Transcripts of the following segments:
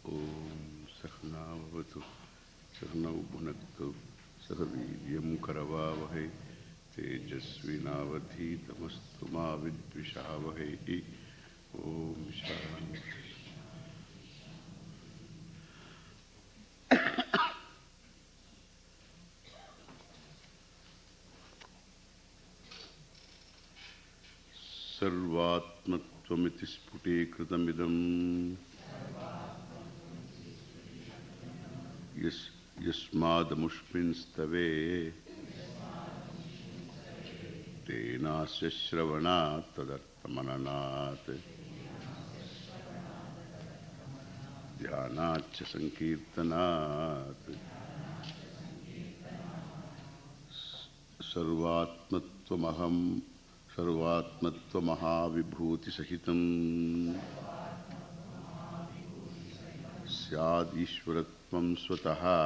Om Sahnavatu Sahnau Bhunaktu Sahaviryam Karavavahe Tejasvinavadhi Tamastu Ma Vidvishavahe Om Shanti. Sarvatmattvamiti spute kritamidam yasmadamushpinstave tenasya shravanat tadarthamananat dhyanatcha sankirtanat sarvatmattvamaham Sarvatmatva-mahavibhuti sahitam Syad Ishwaratvam Swataha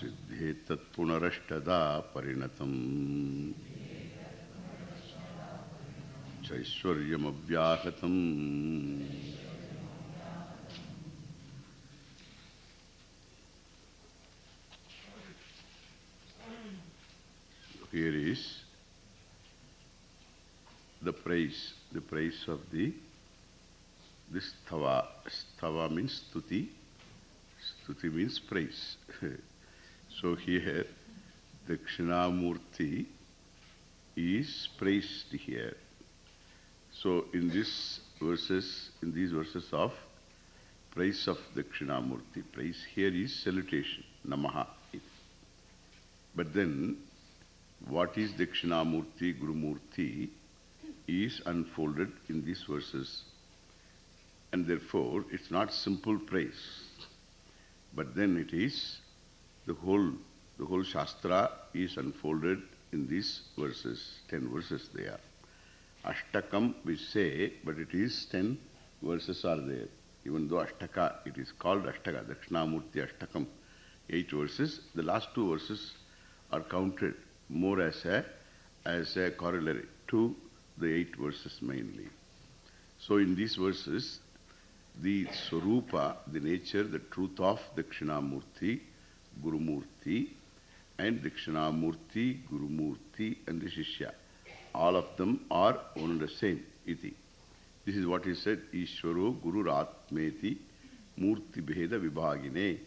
Siddhetat Punarashtada Parinatam Chaishwaryam Abhyahatam. Here is the praise of this sthava. Sthava means stuti. Stuti means praise. So here Dakshinamurti is praised here. So in these verses of praise of Dakshinamurti, praise here is salutation, Namaha. But then what is Dakshinamurti, Gurumurti is unfolded in these verses. And therefore, it's not simple praise. But then it is, the whole Shastra is unfolded in these verses. 10 verses they are. Ashtakam we say, but it is 10 verses are there. Even though Ashtaka, it is called Ashtaka, Dakshinamurti Ashtakam, 8 verses. The last 2 verses are counted more as a corollary to the 8 verses mainly. So in these verses, the Swarupa, the nature, the truth of Dakshinamurti, Gurumurti, and Dakshinamurti, Gurumurti, and the Shishya, all of them are one and the same, iti. This is what is said, Ishvaro Guru Ratmeti Murti Bheda Vibhagine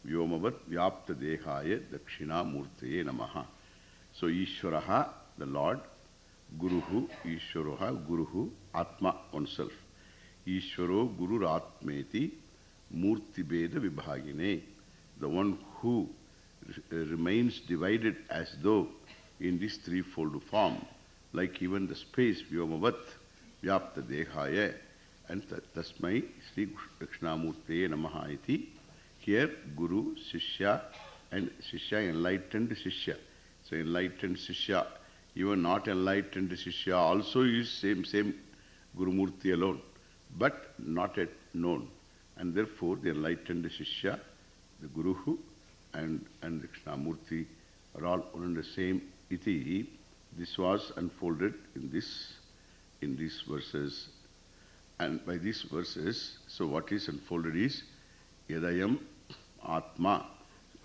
Vyomavat Vyapta Dehaya Dakshinamurtaye Namaha. So Ishvaraha, the Lord, Guruhu, Ishvaraha, Guruhu, Atma, oneself. Ishvaro Guru Ratmeti Murti Beda Vibhagine, the one who remains divided as though in this threefold form, like even the space, Vyomavat, Vyapta Dehaya, and Tasmai Sri Dakshinamurtaye Namaha iti. Here Guru, Shishya, and Shishya, enlightened Shishya. So enlightened Shishya, even not enlightened Shishya also is same Gurumurti alone, but not yet known. And therefore the enlightened Shishya, the Guruhu, and Dakshinamurti are all one and the same iti. This was unfolded in these verses. And by these verses, so what is unfolded is Yadayam Atma,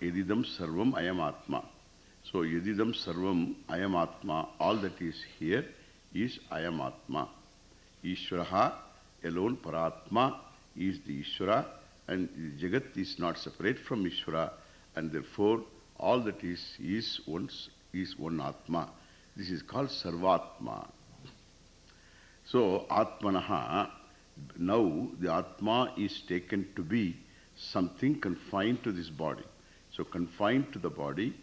Yadidam Sarvam Ayam Atma. So Yadidam Sarvam Ayam Atma, all that is here is Ayam Atma. Ishvaraha alone, Paratma is the Ishvara, and Jagat is not separate from Ishvara, and therefore all that is one Atma. This is called Sarvatma. So Atmanaha, now the Atma is taken to be something confined to this body. So confined to the body,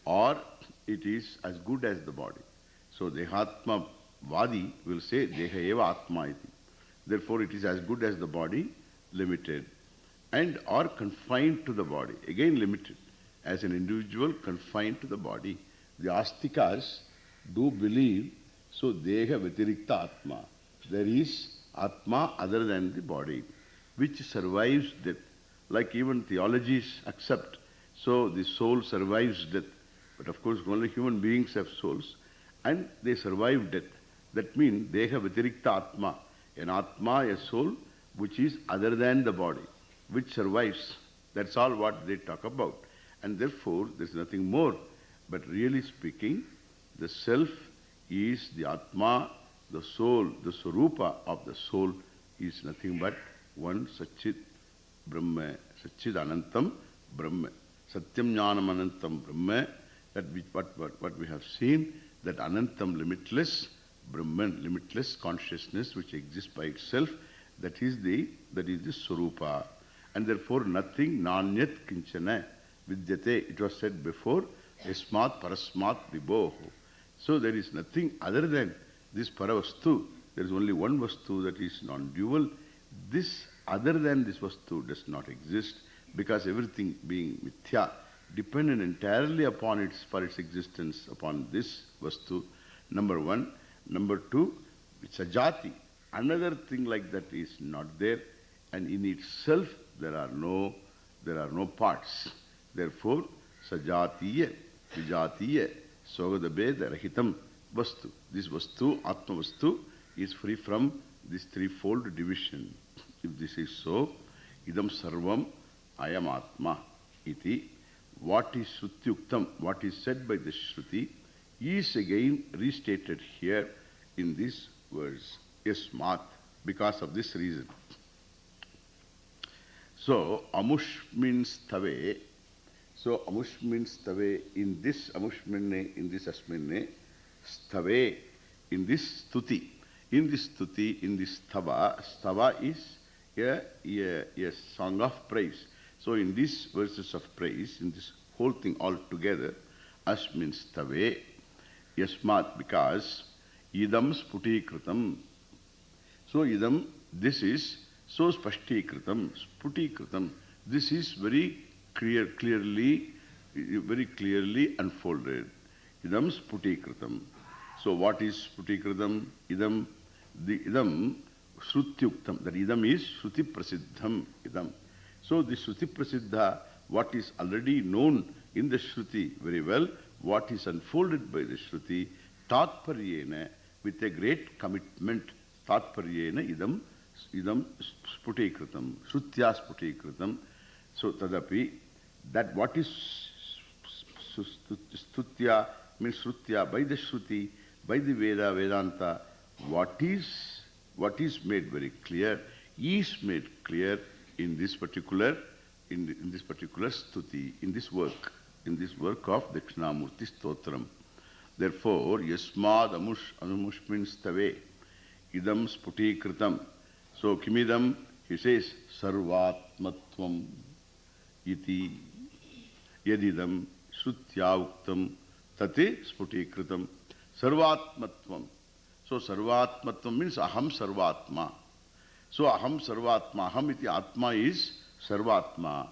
or it is as good as the body. So Dehatma Vadi will say Deha Eva Atma iti. Therefore it is as good as the body, limited, and or confined to the body, again limited, as an individual confined to the body. The Astikas do believe, so Deha Vatirikta Atma. There is Atma other than the body, which survives death. Like even theologies accept, so the soul survives death. But of course only human beings have souls, and they survive death. That means Deha Vatirikta Atma. An Atma, a soul, which is other than the body, which survives. That's all what they talk about. And therefore, there's nothing more. But really speaking, the self is the Atma, the soul, the Swarupa of the soul is nothing but one Satchit Brahma, Satchit Anantam Brahma. Satyam Jnanam Anantam Brahma, what we have seen, that Anantam limitless, Brahman, limitless consciousness which exists by itself, that is the Swarupa. And therefore nothing nanyat kinchana vidyate. It was said before, Yasmat Parasmat Vibhoho. So there is nothing other than this Paravastu. There is only one Vastu that is non-dual. This other than this Vastu does not exist, because everything being mithya, dependent entirely upon for its existence upon this Vastu, number one. Number two, it's a jati. Another thing like that is not there, and in itself there are no parts. Therefore, sajatiya, vijatiya, sogadabeda rahitam vastu. This vastu, atma vastu, is free from this threefold division. If this is so, idam sarvam ayam atma iti. What is shrutyuktam, what is said by the Shruti, is again restated here in this verse. Yasmat, because of this reason. So, amush means tave. So, amush means tave. In this amushminne, in this asminne, stave, in this stuti. In this stuti, in this stava, stava is a song of praise. So, in these verses of praise, in this whole thing all together, as means tave, yasmat, because idam sputikritam. So, idam, this is so spashtikritam, sputikritam. This is very clearly unfolded. Idam sputikritam. So, what is sputikritam? Idam, the idam shrutyuktam. That idam is shruti prasiddham idam. So, the shruti prasiddha, what is already known in the Shruti very well, what is unfolded by the Shruti, tatparyena, with a great commitment, tatparyena idam sputikritam, shrutya sputikritam. So, tadapi, that what is stutya, means shrutya, by the Shruti, by the Veda, Vedanta, what is made very clear, is made clear in this particular stuti, in this work of Dakshinamurti Stotram. Therefore, yasmad amush means tave, idam sputikritam. So, kimidam, he says, sarvatmatvam iti yadidam shrutyavuktam tate sputikritam. Sarvatmatvam. So, sarvatmatvam means aham sarvatma. So, aham sarvatma, aham iti atma is sarvatma.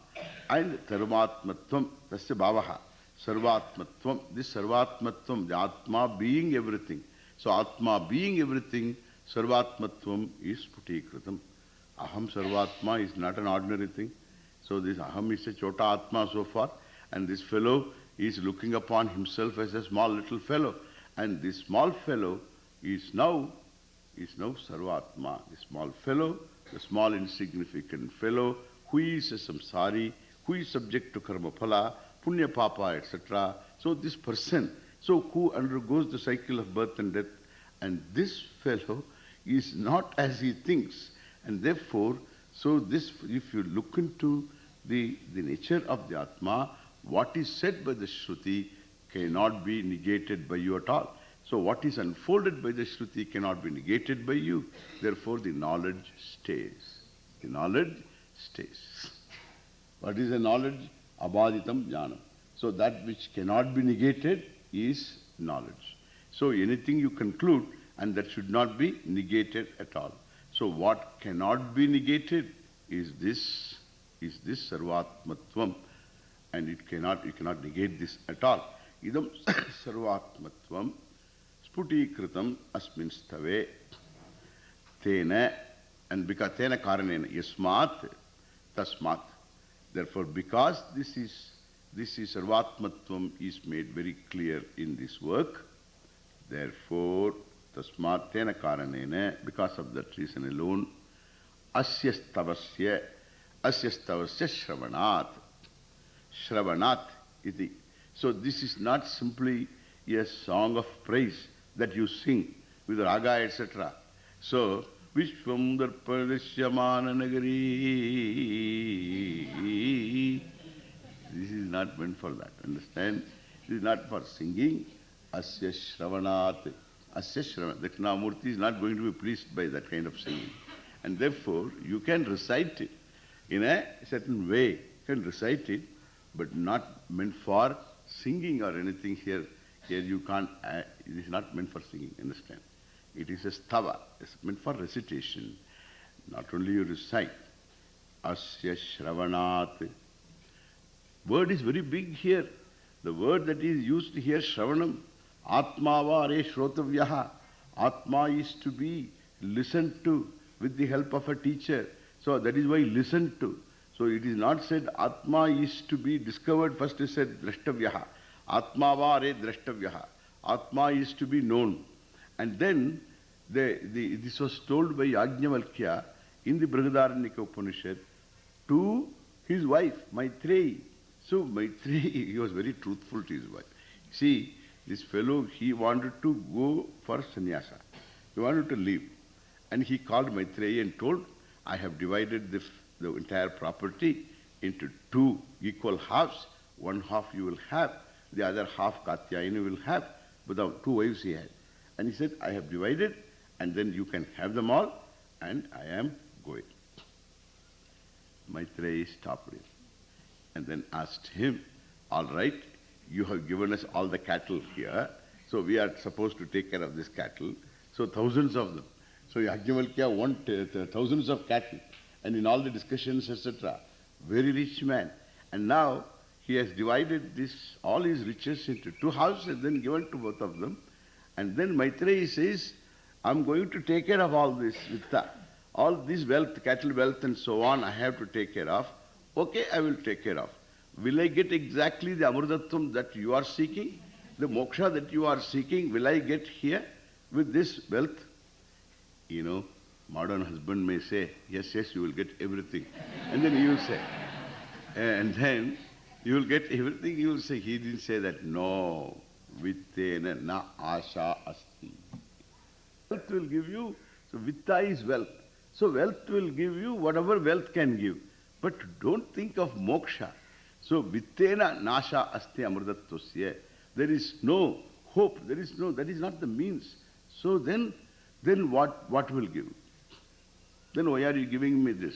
And sarvatmatvam, tasya bhavaha. Sarvatmatvam, this sarvatmatvam, the atma being everything. So, atma being everything, sarvatmatvam is putikritam. Aham sarvatma is not an ordinary thing. So, this aham is a chota atma so far. And this fellow is looking upon himself as a small little fellow. And this small fellow is now sarvatma. The small fellow, the small insignificant fellow, who is a samsari, who is subject to karma phala, punya papa, etc. So this person, who undergoes the cycle of birth and death, and this fellow is not as he thinks. And therefore, so this, if you look into the nature of the Atma, what is said by the Shruti cannot be negated by you at all. So what is unfolded by the Shruti cannot be negated by you. Therefore the knowledge stays. The knowledge stays. What is the knowledge? Abaditam jnanam. So that which cannot be negated is knowledge. So anything you conclude, and that should not be negated at all. So what cannot be negated is this sarvatmatvam, and you cannot negate this at all. Idam sarvatmatvam sputikritam asmin stave tena, and because tena karanena yasmat tasmat. Therefore, because this is sarvatmatvam is made very clear in this work, therefore tasmat tena karanena, because of that reason alone, Asyastavasya, Asyastavasya Shravanat. Shravanat iti. So this is not simply a song of praise that you sing with raga, etc. So, Vishwam Darpadashyamana Nagari. This is not meant for that. Understand? This is not for singing. Asya Shravanat. Asya Shravanat. Dakshinamurti is not going to be pleased by that kind of singing. And therefore, you can recite it in a certain way. You can recite it, but not meant for singing or anything here. Here you can't, it is not meant for singing, understand? It is a stava, it's meant for recitation. Not only you recite, Asya Shravanat. Word is very big here. The word that is used here, Shravanam, Atmava Are Shrotavyaha. Atma is to be listened to with the help of a teacher. So that is why listen to. So it is not said Atma is to be discovered, first is said Drashtavyaha. Atmava Are Drashtavyaha. Atma is to be known. And then this was told by Yajnavalkya in the Brihadaranyaka Upanishad to his wife, Maitreyi. So Maitreyi, he was very truthful to his wife. See, this fellow, he wanted to go for sannyasa. He wanted to leave. And he called Maitreyi and told, I have divided the entire property into two equal halves. One half you will have, the other half Katyayani will have. But the two wives he had. And he said, I have divided, and then you can have them all, and I am going. Maitreyi stopped him and then asked him, all right, you have given us all the cattle here, so we are supposed to take care of this cattle. So thousands of them. So Yajnavalkya want thousands of cattle, and in all the discussions, etc. Very rich man. And now he has divided all his riches into two houses and then given to both of them. And then Maitreyi says, I'm going to take care of all this vitta. All this wealth, cattle wealth and so on, I have to take care of. Okay, I will take care of. Will I get exactly the Amrutatvam that you are seeking? The moksha that you are seeking, will I get here with this wealth? You know, modern husband may say, yes, yes, you will get everything. And then he will say, and then you will get everything, you will say. He didn't say that. No. Vittena na asha asti. Wealth will give you, so vitta is wealth. So wealth will give you whatever wealth can give. But don't think of moksha. So vittena nasha asti amrutattvasya. There is no hope, that is not the means. So then what will give? Then why are you giving me this?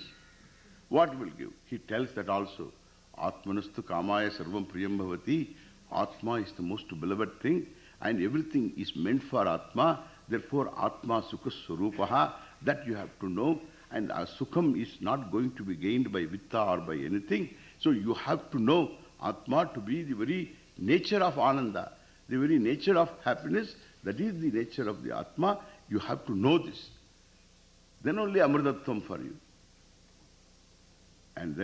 What will give? He tells that also. Atmanastu kamaya sarvam priyam bhavati. Atma is the most beloved thing, and everything is meant for Atma. Therefore, Atma Sukha Swarupaha, that you have to know. And Sukham is not going to be gained by Vitta or by anything. So you have to know Atma to be the very nature of Ananda, the very nature of happiness. That is the nature of the Atma. You have to know this. Then only Amrutatvam for you. And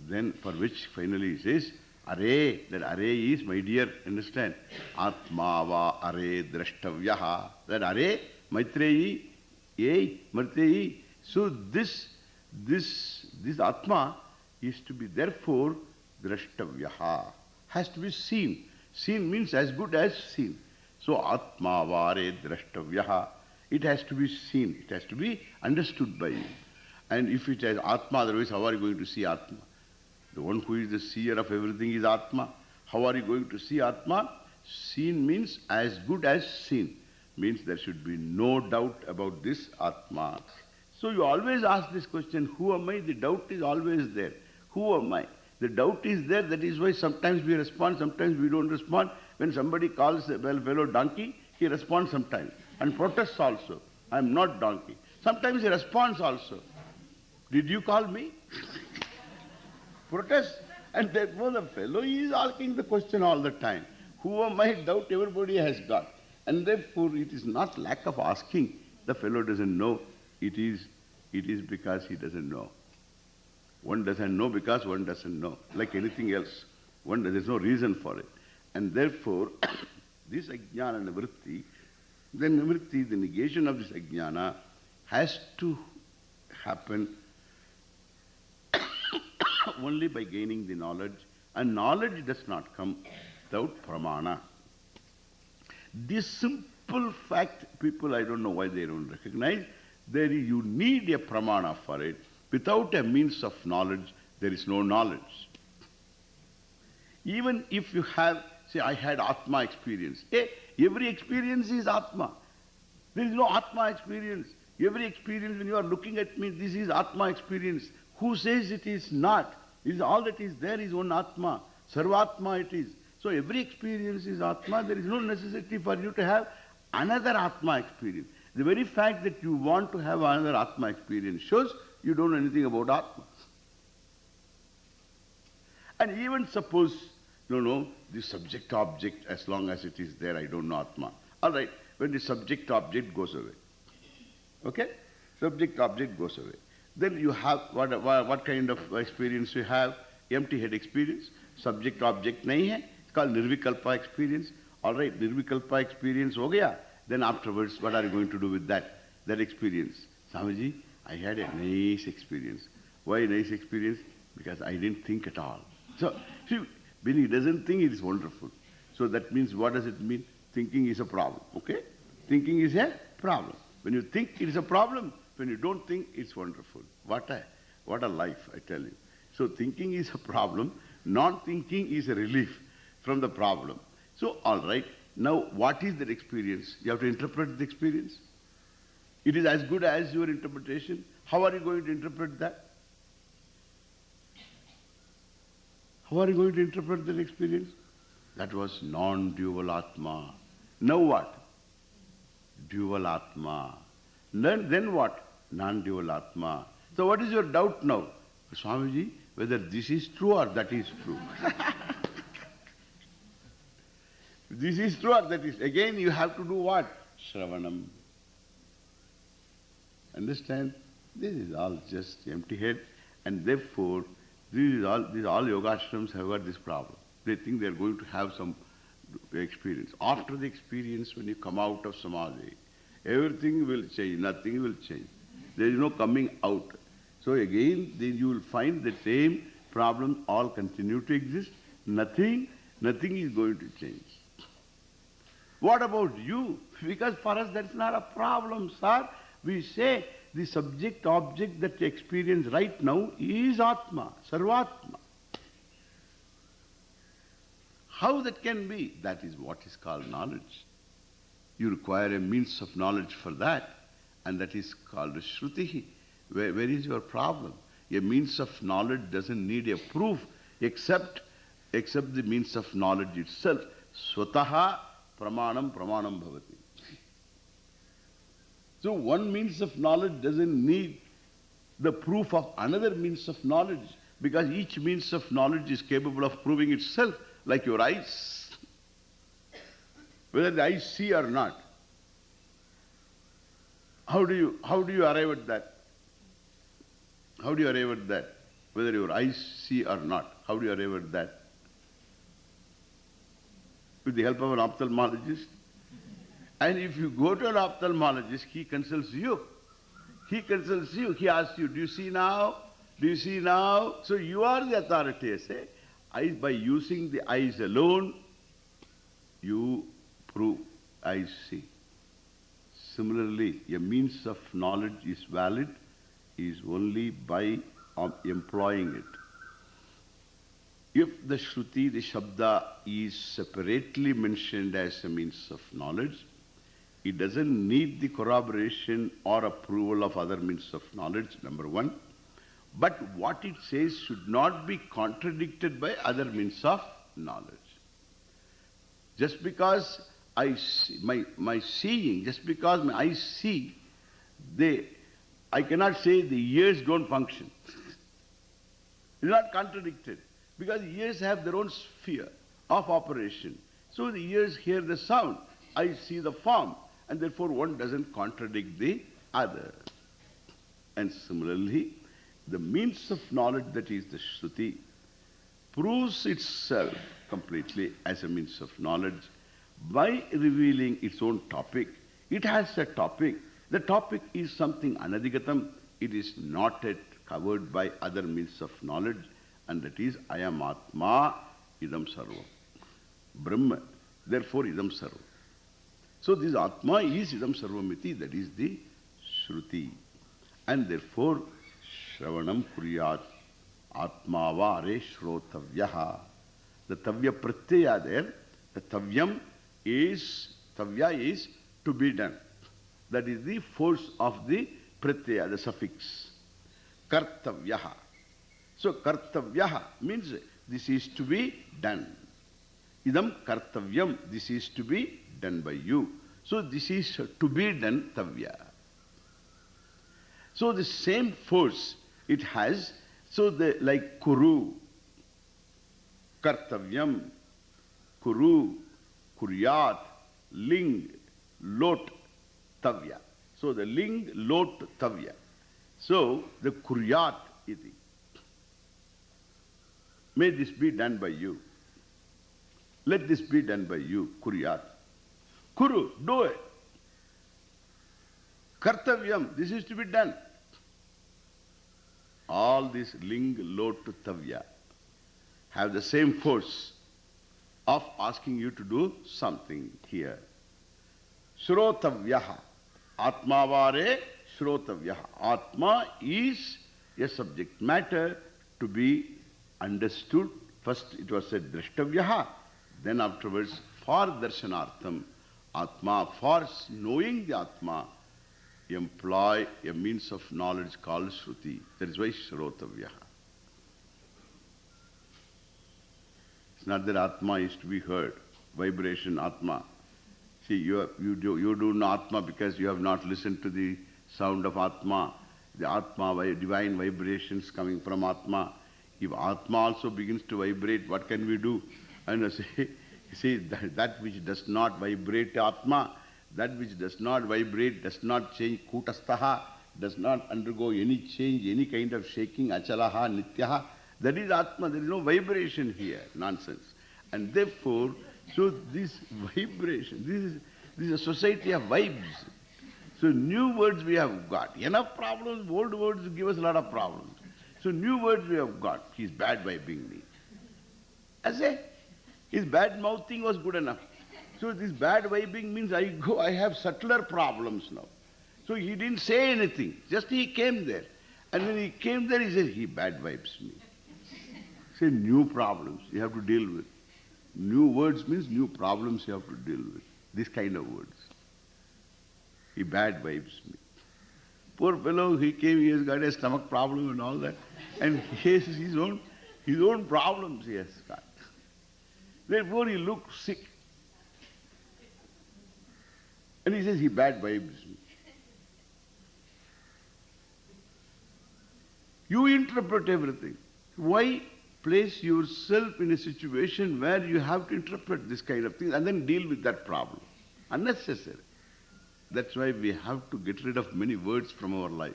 then for which finally he says, Are, that Are is my dear, understand? Atmava Are Drashtavyaha. That Are, Maitreyi, Maitreyi. So this Atma is to be therefore Drashtavyaha. Has to be seen. Seen means as good as seen. So Atmava Are Drashtavyaha. It has to be seen. It has to be understood by you. And if it has Atma, otherwise how are you going to see Atma? The one who is the seer of everything is Atma. How are you going to see Atma? Seen means as good as seen. Means there should be no doubt about this Atma. So you always ask this question, who am I? The doubt is always there. Who am I? The doubt is there, that is why sometimes we respond, sometimes we don't respond. When somebody calls a fellow donkey, he responds sometimes. And protests also. I am not donkey. Sometimes he responds also. Did you call me? Protest. And therefore the fellow is asking the question all the time. Who am I? Doubt everybody has got. And therefore it is not lack of asking. The fellow doesn't know. It is because he doesn't know. One doesn't know because one doesn't know. Like anything else. There's no reason for it. And therefore, this ajnana nivritti, the negation of this ajnana has to happen only by gaining the knowledge, and knowledge does not come without pramana. This simple fact, people, I don't know why they don't recognize, you need a pramana for it. Without a means of knowledge, there is no knowledge. Even if you have, say, I had Atma experience. Every experience is Atma. There is no Atma experience. Every experience, when you are looking at me, this is Atma experience. Who says it is not? It is all that is there is one Atma. Sarvatma it is. So every experience is Atma. There is no necessity for you to have another Atma experience. The very fact that you want to have another Atma experience shows you don't know anything about Atma. And even suppose, the subject-object, as long as it is there, I don't know Atma. All right, when the subject-object goes away. Okay? Subject-object goes away. Then you have, what kind of experience you have? Empty head experience. Subject-object nahi hai. It's called Nirvikalpa experience. All right, Nirvikalpa experience ho gaya. Then afterwards, what are you going to do with that experience? Swamiji, I had a nice experience. Why nice experience? Because I didn't think at all. So, see, when he doesn't think, it is wonderful. So that means, what does it mean? Thinking is a problem, okay? Thinking is a problem. When you think, it is a problem. When you don't think, it's wonderful. What a life, I tell you. So thinking is a problem. Non-thinking is a relief from the problem. So, all right, now what is that experience? You have to interpret the experience. It is as good as your interpretation. How are you going to interpret that? How are you going to interpret that experience? That was non-dual Atma. Now what? Dual Atma. Then what? Non-dual Atma. So what is your doubt now? Swamiji, whether this is true or that is true. This is true or that is. Again you have to do what? Shravanam. Understand? This is all just empty head, and therefore these all yogashrams have got this problem. They think they are going to have some experience. After the experience, when you come out of samadhi, everything will change, nothing will change. There is no coming out. So again, then you will find the same problems all continue to exist. Nothing is going to change. What about you? Because for us that's not a problem, sir. We say the subject-object that you experience right now is Atma, Sarvatma. How that can be? That is what is called knowledge. You require a means of knowledge for that, and that is called Shruti. Where is your problem? A means of knowledge doesn't need a proof except the means of knowledge itself. Swataha pramanam bhavati. So one means of knowledge doesn't need the proof of another means of knowledge, because each means of knowledge is capable of proving itself, like your eyes. Whether the eyes see or not. How do you arrive at that? How do you arrive at that? Whether your eyes see or not. How do you arrive at that? With the help of an ophthalmologist. And if you go to an ophthalmologist, he consults you. He consults you. He asks you, do you see now? Do you see now? So you are the authority, say. By using the eyes alone, you prove eyes see. Similarly, a means of knowledge is valid is only by employing it. If the Shruti, the Shabda, is separately mentioned as a means of knowledge, it doesn't need the corroboration or approval of other means of knowledge, number one. But what it says should not be contradicted by other means of knowledge. Just because I see, my seeing, just because my eyes see, I cannot say the ears don't function. It's not contradicted, because ears have their own sphere of operation. So the ears hear the sound, eyes see the form, and therefore one doesn't contradict the other. And similarly, the means of knowledge, that is the Shruti, proves itself completely as a means of knowledge by revealing its own topic. It has a topic. The topic is something anadhigatam, it is not yet covered by other means of knowledge, and that is I am Atma, idam sarvam. Brahma, therefore idam sarvam. So this Atma is idam sarvamiti, that is the Shruti. And therefore, Shravanam kuryat Atma vare shrotavyaha. The Tavya Pratyaya there, the Tavyam is, Tavya is to be done. That is the force of the Pratyaya, the suffix. Kartavyaha. So Kartavyaha means this is to be done. Idam Kartavyam, this is to be done by you. So this is to be done Tavya. So the same force it has, so the like Kuru, Kartavyam, Kuru, Kuryat, Ling, Lot, Tavya. So the Ling, Lot, Tavya. So the Kuryat iti. May this be done by you. Let this be done by you, Kuryat. Kuru, do it. Kartavyam, this is to be done. All these Ling, Lot, Tavya have the same force of asking you to do something here. Shrotavyaha. Atmavare Shrotavyaha. Atma is a subject matter to be understood. First it was said Drashtavyaha, then afterwards for Darshanartham. Atma, for knowing the Atma, employ a means of knowledge called Shruti. That is why Shrotavyaha. It's not that Atma is to be heard. Vibration, Atma. See, you do know Atma because you have not listened to the sound of Atma. The Atma, divine vibrations coming from Atma. If Atma also begins to vibrate, what can we do? And see, that which does not vibrate Atma, that which does not vibrate, does not change, Kutastaha, does not undergo any change, any kind of shaking, Achalaha, Nityaha, that is Atma. There is no vibration here, nonsense. And therefore, so this vibration, this is a society of vibes. So new words we have got. Enough problems, old words give us a lot of problems. So new words we have got. He's bad vibing me. I say, his bad mouthing was good enough. So this bad vibing means I have subtler problems now. So he didn't say anything. Just he came there. And when he came there, he said, he bad vibes me. Say new problems you have to deal with. New words means new problems you have to deal with. This kind of words. He bad vibes me. Poor fellow, he came, he has got a stomach problem and all that. And he has his own problems he has got. Therefore he looks sick. And he says, he bad vibes me. You interpret everything. Why place yourself in a situation where you have to interpret this kind of thing and then deal with that problem? Unnecessary. That's why we have to get rid of many words from our life.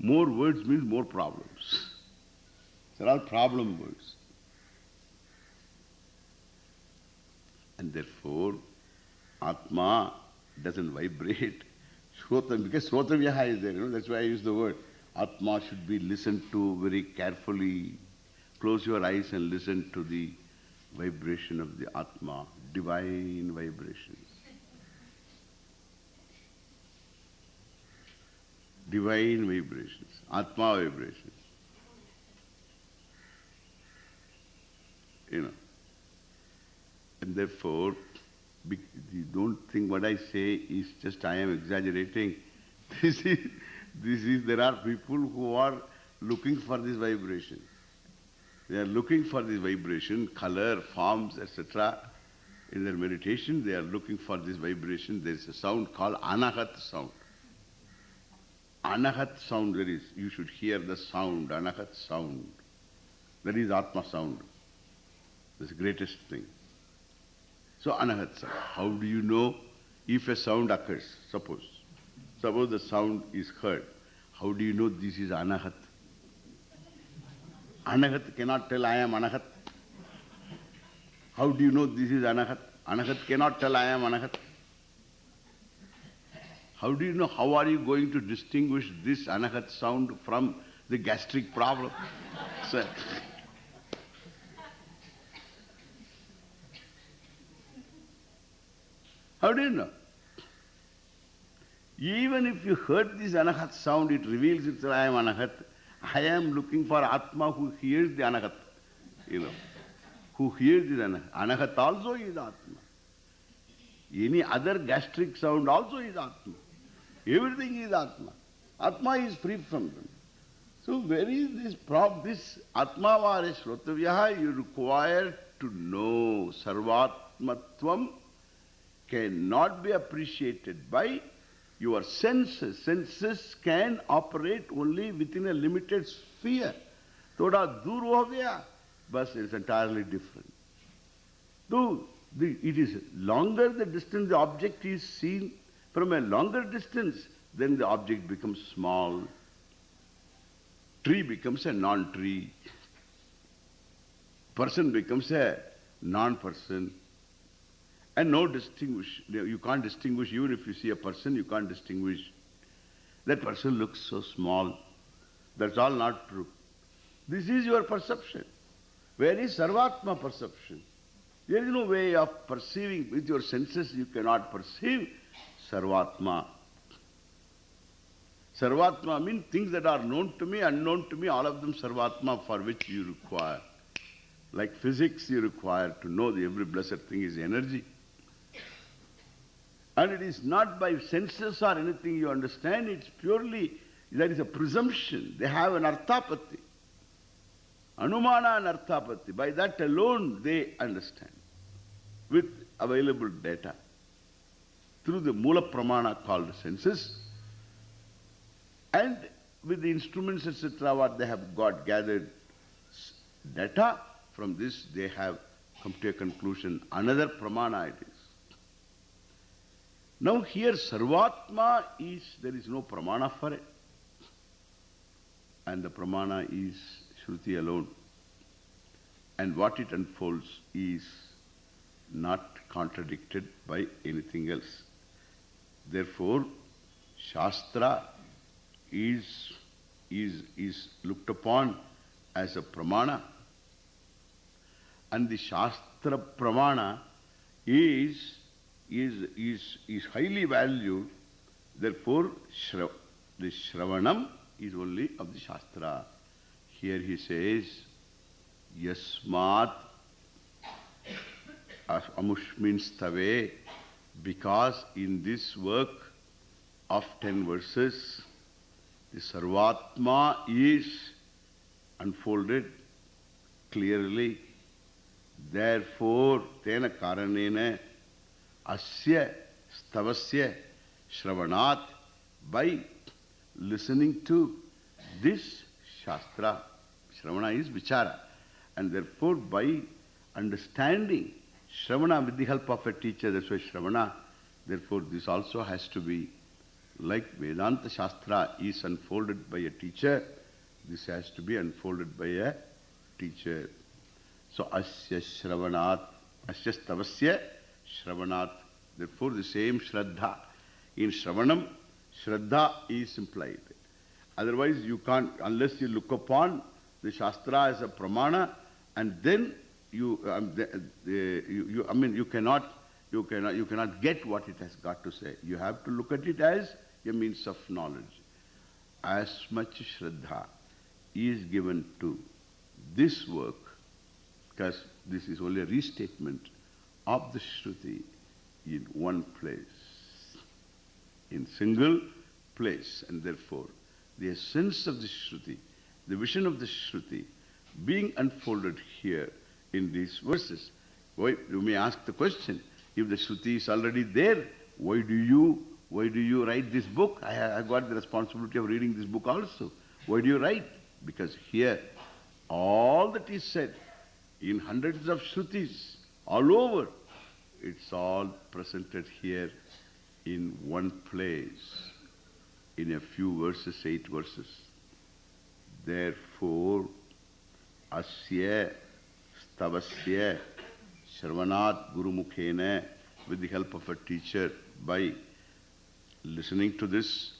More words means more problems. They're all problem words. And therefore, Atma doesn't vibrate. Shrotam, because Shrotavyaha is there, that's why I use the word. Atma should be listened to very carefully. Close your eyes and listen to the vibration of the Atma, divine vibrations. Divine vibrations, Atma vibrations. And therefore, you don't think what I say is just I am exaggerating. There are people who are looking for this vibration. They are looking for this vibration, color, forms, etc. In their meditation, they are looking for this vibration. There is a sound called Anahat sound. Anahat sound there is. You should hear the sound, Anahat sound. That is Atma sound. That's the greatest thing. So Anahat sound. How do you know if a sound occurs? Suppose the sound is heard. How do you know this is Anahat? Anahat cannot tell I am Anahat. How do you know this is Anahat? Anahat cannot tell I am Anahat. How do you know? How are you going to distinguish this anahat sound from the gastric problem? Sir. How do you know? Even if you heard this anahat sound, it reveals itself, I am anahat. I am looking for Atma who hears the anahat. Who hears the anahat. Anahat also is Atma. Any other gastric sound also is Atma. Everything is Atma. Atma is free from them. So where is this Atma Vare Shrotavyaha? You require to know Sarvatmatvam cannot be appreciated by your senses. Senses can operate only within a limited sphere. Thoda dur ho gaya, but it's entirely different. Though it is longer the distance the object is seen, from a longer distance, then the object becomes small. Tree becomes a non-tree. Person becomes a non-person. And no distinguish. You can't distinguish, even if you see a person, you can't distinguish. That person looks so small. That's all not true. This is your perception. Where is Sarvatma perception? There is no way of perceiving. With your senses you cannot perceive Sarvatma. Sarvatma means things that are known to me, unknown to me, all of them Sarvatma for which you require. Like physics you require to know that every blessed thing is energy. And it is not by senses or anything you understand, it's purely, that is a presumption. They have an arthapati. Anumana and arthapati. By that alone they understand. With available data. Through the mula pramana called senses. And with the instruments, etc., what they have got gathered data, from this they have come to a conclusion. Another pramana it is. Now here Sarvatma is, there is no pramana for it. And the pramana is Shruti alone. And what it unfolds is not contradicted by anything else. Therefore, Shastra is looked upon as a pramana. And the Shastra pramana is highly valued. Therefore, the Shravanam is only of the Shastra. Here he says, Yasmat Amushminstave, because in this work of 10 verses, the Sarvatma is unfolded clearly. Therefore, Tena Karanena Asya Stavasya Shravanat, by listening to this Shastra, Shravana is Vichara, and therefore by understanding Shravana with the help of a teacher, that's why Shravana, therefore this also has to be like Vedanta Shastra is unfolded by a teacher, this has to be unfolded by a teacher. So Asya Shravanat, Asya Stavasya Shravanat, therefore the same Shraddha. In Shravanam, Shraddha is implied. Otherwise you can't, unless you look upon the Shastra as a pramana, and then you cannot get what it has got to say. You have to look at it as a means of knowledge. As much Shraddha is given to this work, because this is only a restatement of the Shruti in one place, in single place, and therefore the essence of the Shruti, the vision of the Shruti, being unfolded here in these verses. Why, you may ask the question, if the Shruti is already there, why do you write this book? I got the responsibility of reading this book also. Why do you write? Because here, all that is said in hundreds of Shrutis, all over, it's all presented here in one place, in a few verses, 8 verses. Therefore, Asya Stavasya Shravanat Guru Mukhena, with the help of a teacher, by listening to this.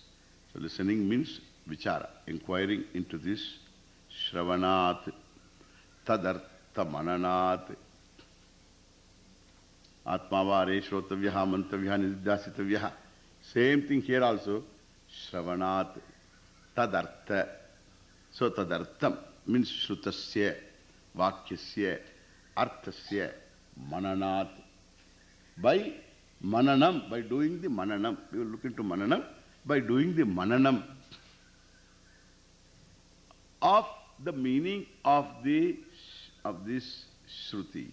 So listening means vichara, inquiring into this. Shravanat, tadartha mananat, atmavare shrotavyaha mantavyaha nidhyasitavyaha. Same thing here also. Shravanat, tadartha. So tadartham means shrutasya, vakyasya, arthasya, mananat. By mananam, by doing the mananam, we will look into mananam, by doing the mananam of the meaning of this Shruti.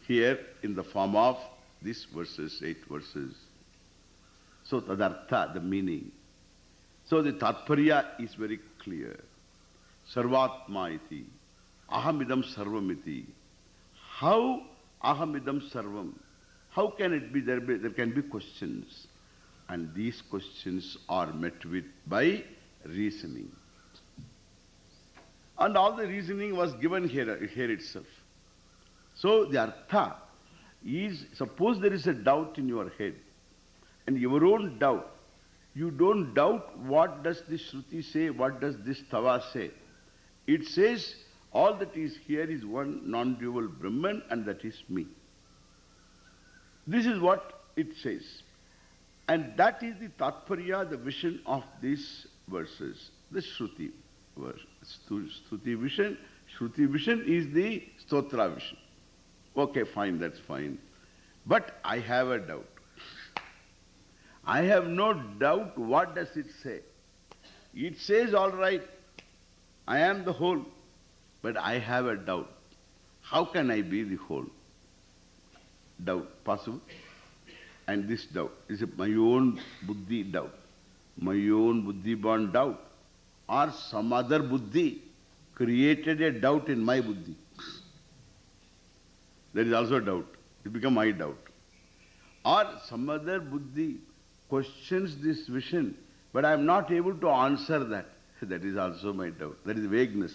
Here in the form of these verses, 8 verses. So tadartha, the meaning. So the tatparya is very clear. Sarvatma iti, ahamidam sarvamiti. How ahamidam sarvam? How can it be? There can be questions. And these questions are met with by reasoning. And all the reasoning was given here itself. So the artha is, suppose there is a doubt in your head, and your own doubt, you don't doubt what does this Shruti say, what does this Tava say. It says all that is here is one non-dual Brahman, and that is me. This is what it says. And that is the tatparya, the vision of these verses, the Shruti verse. Shruti vision is the stotra vision. Okay, fine, that's fine. But I have a doubt. I have no doubt what does it say. It says, all right, I am the whole, but I have a doubt. How can I be the whole? Doubt, possible? And this doubt, is it my own buddhi doubt, my own buddhi born doubt, or some other buddhi created a doubt in my buddhi? There is also a doubt. It becomes my doubt. Or some other buddhi questions this vision, but I am not able to answer that. That is also my doubt. That is vagueness.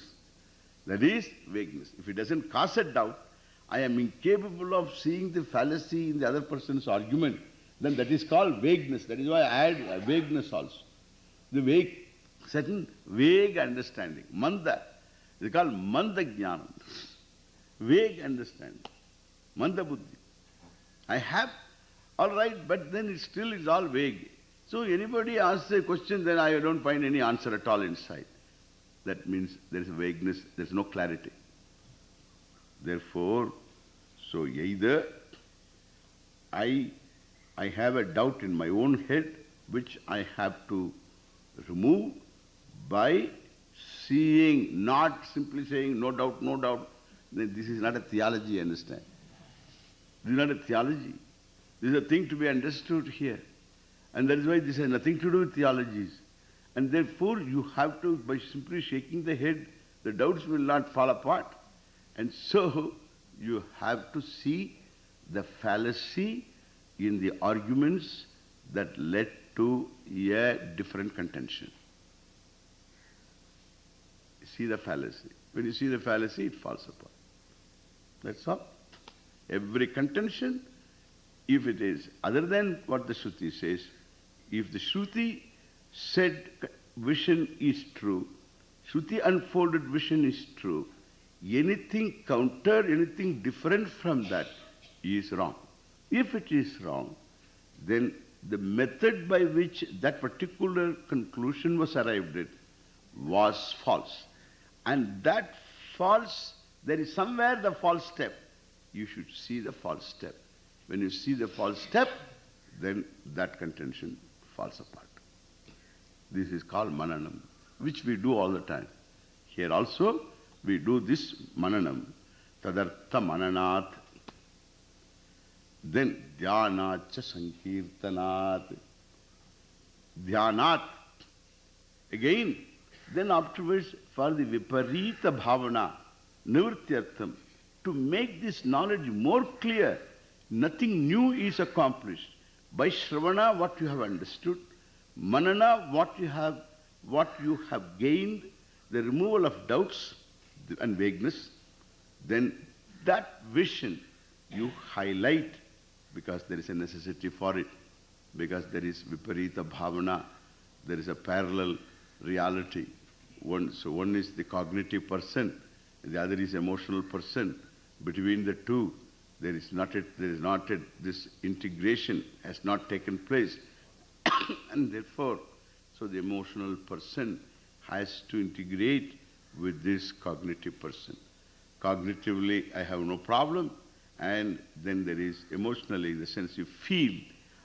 That is vagueness. If it doesn't cause a doubt, I am incapable of seeing the fallacy in the other person's argument, then that is called vagueness. That is why I add vagueness also. The vague, certain vague understanding. Manda. It is called manda jnanam. Vague understanding. Manda buddhi. I have, all right, but then it still is all vague. So anybody asks a question, then I don't find any answer at all inside. That means there is vagueness, there is no clarity. Therefore, so either I have a doubt in my own head, which I have to remove by seeing, not simply saying no doubt, no doubt. This is not a theology, understand? This is not a theology. This is a thing to be understood here. And that is why this has nothing to do with theologies. And therefore you have to, by simply shaking the head, the doubts will not fall apart. And so you have to see the fallacy in the arguments that led to a different contention. See the fallacy. When you see the fallacy, it falls apart. That's all. Every contention, if it is other than what the Shruti says, if the Shruti said vision is true, Shruti unfolded vision is true, anything counter, anything different from that is wrong. If it is wrong, then the method by which that particular conclusion was arrived at was false. And that false, there is somewhere the false step. You should see the false step. When you see the false step, then that contention falls apart. This is called mananam, which we do all the time. Here also, we do this mananam, tadartha mananat, then dhyanat cha sankirtanat. Dhyanat, again, then afterwards, for the viparita bhavana, nivrityartham, to make this knowledge more clear, nothing new is accomplished. By Shravana, what you have understood, Manana, what you have gained, the removal of doubts and vagueness, then that vision you highlight because there is a necessity for it. because there is viparita bhavana, there is a parallel reality. So one is the cognitive person, the other is emotional person. Between the two, there is not this integration has not taken place. And therefore, so the emotional person has to integrate with this cognitive person. Cognitively, I have no problem, and then there is emotionally, the sense you feel.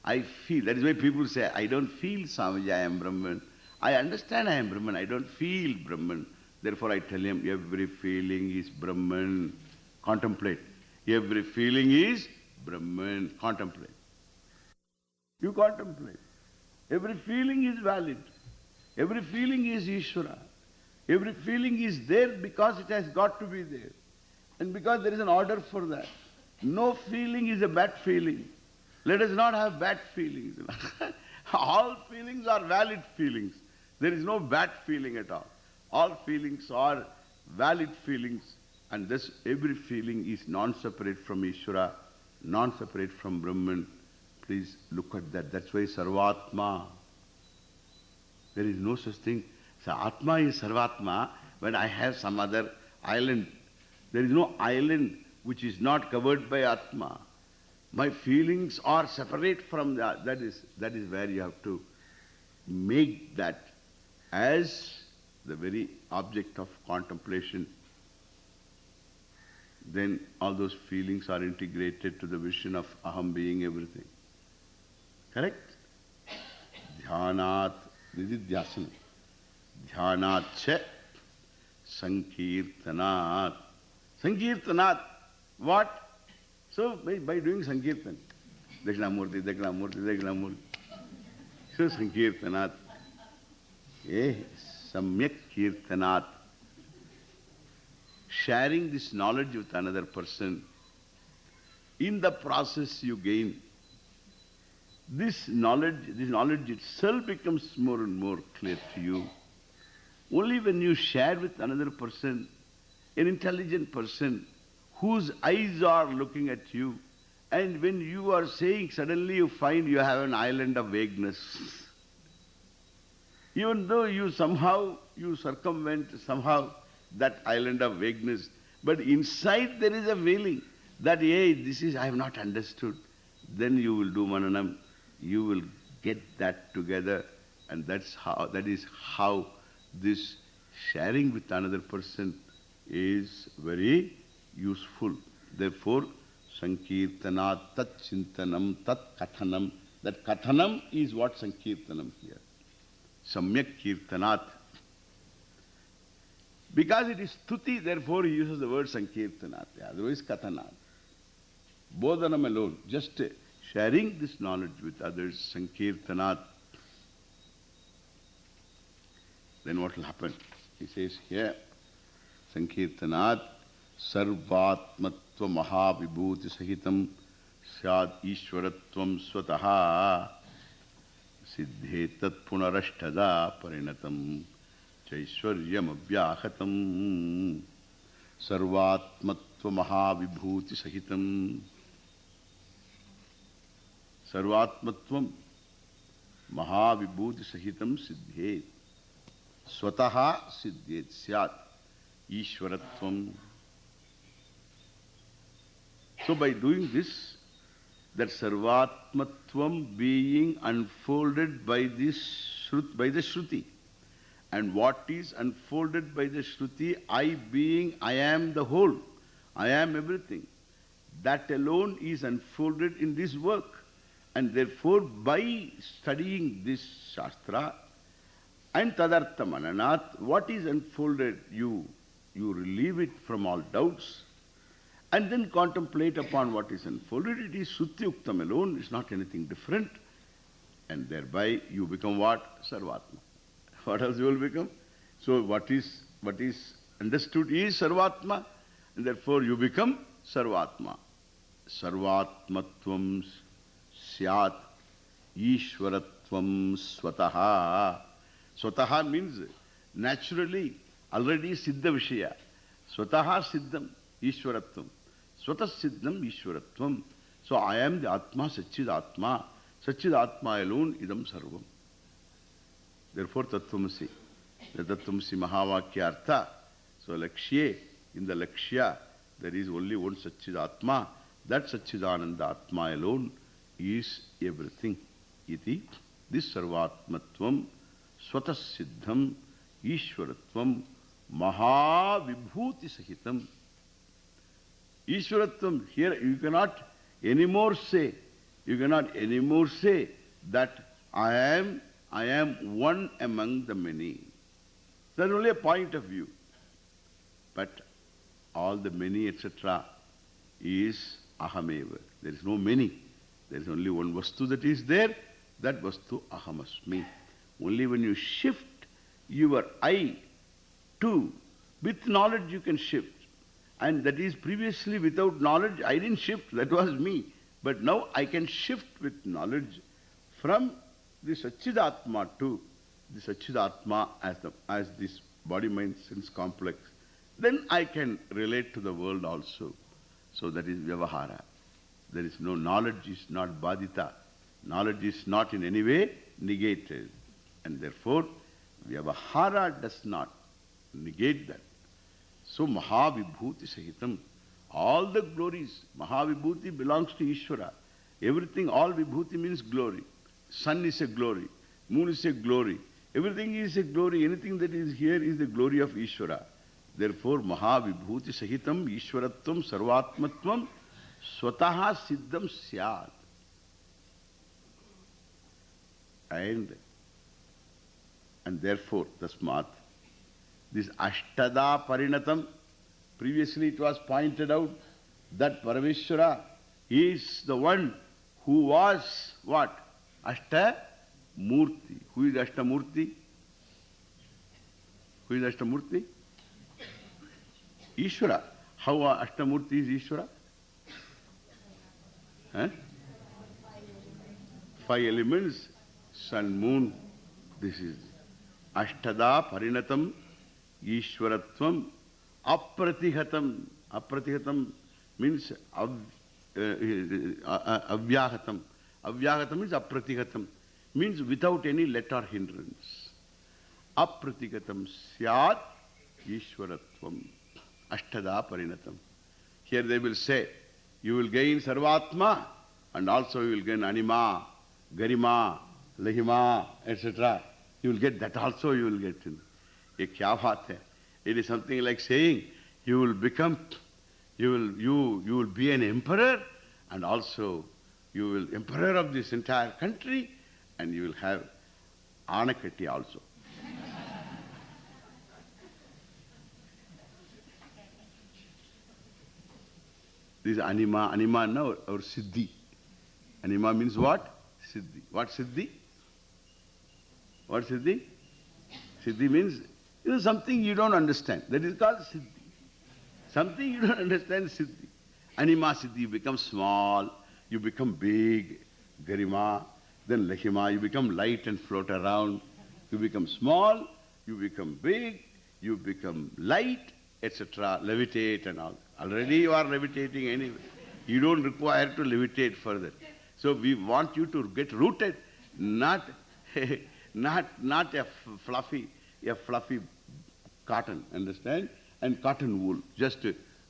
I feel. That is why people say, I don't feel Swamiji, I am Brahman. I understand I am Brahman, I don't feel Brahman. Therefore I tell him, every feeling is Brahman. Contemplate. Every feeling is Brahman. Contemplate. You contemplate. Every feeling is valid. Every feeling is Ishvara. Every feeling is there because it has got to be there. And because there is an order for that. No feeling is a bad feeling. Let us not have bad feelings. All feelings are valid feelings. There is no bad feeling at all. All feelings are valid feelings, and thus every feeling is non-separate from Ishvara, non-separate from Brahman. Please look at that. That's why Sarvatma. There is no such thing. So Atma is Sarvatma. When I have some other island, there is no island which is not covered by Atma. My feelings are separate from that. That is where you have to make that as the very object of contemplation. Then all those feelings are integrated to the vision of Aham being everything. Correct? Dhyanat nididhyasana. Dhyanat cha sankirtanat. Sankirtanat. What? So by doing Sankirtan. Dakshinamurti, Dakshinamurti, Dakshinamurti. So Sankirtanat. Samyak Kirtanat. Sharing this knowledge with another person. In the process you gain. This knowledge itself becomes more and more clear to you. Only when you share with another person, an intelligent person, whose eyes are looking at you, and when you are saying, suddenly you find you have an island of vagueness. Even though you circumvent somehow that island of vagueness, but inside there is a feeling that, hey, I have not understood. Then you will do mananam, you will get that together, and that is how this sharing with another person is very useful. Therefore, Sankirtanat tat chintanam tat kathanam. That kathanam is what Sankirtanam here. Samyak Kirtanat. Because it is stuti, therefore he uses the word Sankirtanat. Otherwise Kathanat. Bodhanam alone, just sharing this knowledge with others, Sankirtanat. Then what will happen? He says here, Sankirtanat sarvatmatva mahavibhuti sahitam syad ishwaratvam swataha siddhe tat punarashtada parinatam chaishwaryam abhyahatam sarvatmatva mahavibhuti sahitam. Sarvatmatvam mahavibhuti sahitam siddhet. Swataha siddhet syat ishwaratvam. So by doing this, that sarvatmatvam being unfolded by the Shruti. And what is unfolded by the Shruti? I am the whole. I am everything. That alone is unfolded in this work. And therefore, by studying this Shastra and Tadartha Mananat, what is unfolded, you relieve it from all doubts and then contemplate upon what is unfolded. It is Shruti Uktam alone, it's not anything different. And thereby you become what? Sarvatma. What else you will become? So what is understood is Sarvatma, and therefore you become Sarvatma. Sarvatmatvam syat ishwaratvam swataha. Swataha means naturally, already siddha vishaya. Swataha siddham ishwaratvam. Swatah siddham ishwaratvam. So I am the Atma, Satchid Atma. Satchidatma alone idam sarvam. Therefore, Tattvamasi. The Tattvamasi Mahavakya Artha. So, Lakshye, in the Lakshya, there is only one Satchidatma. That Satchidananda Atma alone is everything. Iti. This Sarvatmatvam, Swatasiddham, Ishwaratvam, Mahavibhuti Sahitam. Ishwaratvam, here you cannot anymore say that I am one among the many. That's only a point of view. But all the many, etc., is ahameva. There is no many. There is only one vastu that is there. That vastu ahamasmi. Only when you shift your eye to, with knowledge you can shift. And that is previously without knowledge I didn't shift. That was me. But now I can shift with knowledge from the Satchidatma to the Satchidatma as this body, mind, sense complex. Then I can relate to the world also. So that is Vyavahara. There is no knowledge is not badita. Knowledge is not in any way negated. And therefore, Vyavahara does not negate that. So Mahavibhuti Sahitam. All the glories, Mahavibhuti belongs to Ishvara. Everything, all Vibhuti means glory. Sun is a glory. Moon is a glory. Everything is a glory. Anything that is here is the glory of Ishvara. Therefore, Mahavibhuti Sahitam, Ishwaratvam, Sarvatmatvam, Swataha Siddham Syat. And therefore, Tasmat, this Ashtada Parinatam, previously it was pointed out that Parameshwara is the one who was what? Ashta Murti. Who is Ashta Murti? Who is Ashta Murti? Ishvara. How Ashta Murti is Ishvara? Huh? 5 elements, sun, moon. This is Ashtada Parinatam, Ishwaratvam, Apratihatam. Apratihatam means Avyahatam. Avyahatam means Apratihatam. Means without any let or hindrance. Apratihatam Syat Ishwaratvam. Ashtada Parinatam. Here they will say, you will gain Sarvatma and also you will gain Anima, Garima, Lahima, etc. You will get that also you will get. Ye kya baat hai? It is something like saying you will become, you will be an emperor and also you will emperor of this entire country and you will have Anakati also. This is Anima. Anima now or Siddhi. Anima means what? Siddhi. What Siddhi? What Siddhi? Siddhi means something you don't understand. That is called Siddhi. Something you don't understand, Siddhi. Anima Siddhi, you become small, you become big, Garima, then Lahima, you become light and float around. You become small, you become big, you become light, etc. Levitate and all. Already you are levitating anyway. You don't require to levitate further. So we want you to get rooted, not a fluffy cotton, understand? And cotton wool, just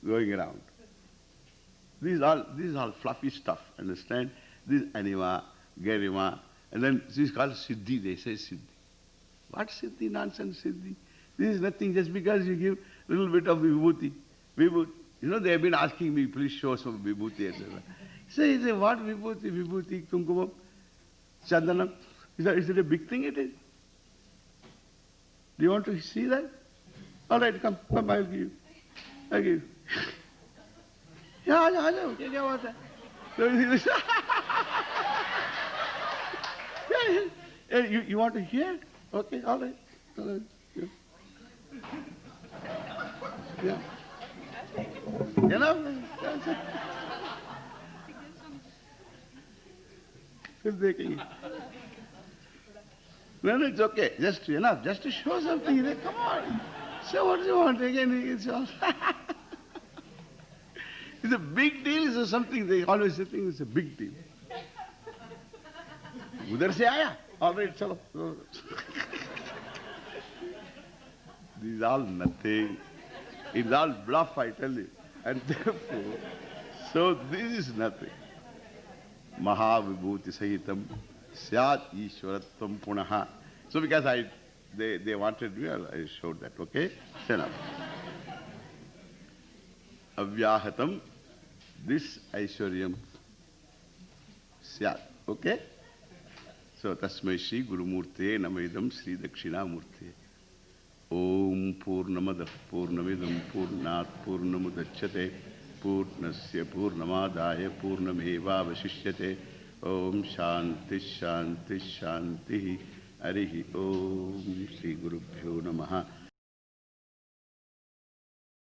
going around. This is all fluffy stuff, understand? This Anima, Garima, and then this is called Siddhi, they say Siddhi. What Siddhi? Nonsense Siddhi. This is nothing, just because you give a little bit of Vibhuti. Vibhuti. They have been asking me, please show some Vibhuti, etc. Say, what Vibhuti? Vibhuti, Kumkumam, Chandanam. Is it a big thing it is? Do you want to see that? All right, come, I'll give you. I'll give you. Yeah, क्या बात है? Yeah. You want to hear? Okay, all right. Yeah. Enough? That's it. फिर देखेंगे. No, it's okay. Just enough. Just to show something. Come on. Say what you want. Again, it's all. It's a big deal. It's something they always think it's a big deal. उधर से आया, all right, चलो. This is all nothing. It's all bluff, I tell you. And therefore, so this is nothing. Mahavibhuti sahitam syat ishwaratvam punaha. So because they wanted me, I showed that, okay? Stand up. Avyahatam, this Aishwaryam syat, okay? So tasmai Shri Gurumurte Namaidam Sri Dakshinamurte. Om Purnamada Purnamidam Purnat Purnamudachyate Purnasya Purnamadaya Purnameva Vashishyate. Om Shanti Shanti Shanti. Arihi Om Shri Gurubhyo Namaha.